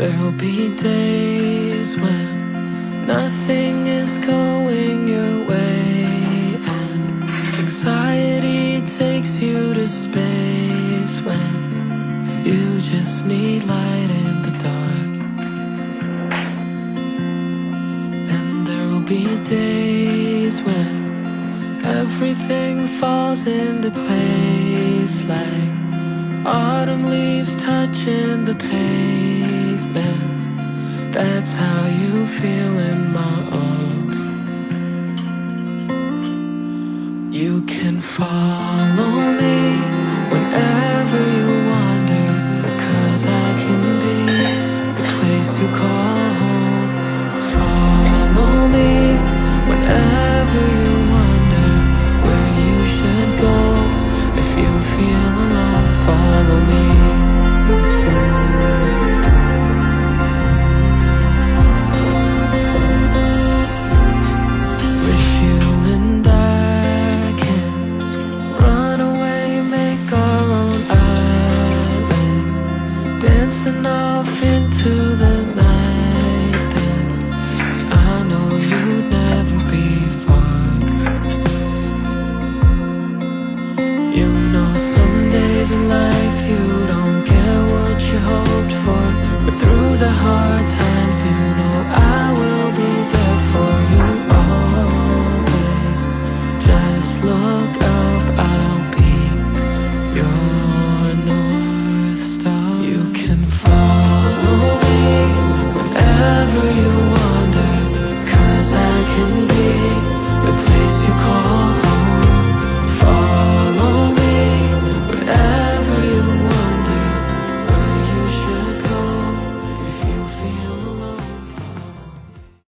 There'll be days when nothing is going your way, and anxiety takes you to space when you just need light in the dark. And there'll be days when everything falls into place, like autumn leaves touching the pavement. That's how you feel in my arms. You can follow me whenever you wander, 'cause I can be the place you call home. Follow me whenever you wonder where you should go. If you feel alone, follow me. Wish you and I can run away, make our own island, dancing off into the night. Then I know you'd never be far. You know some days in life you don't get what you hoped for, but through the hard times you know I will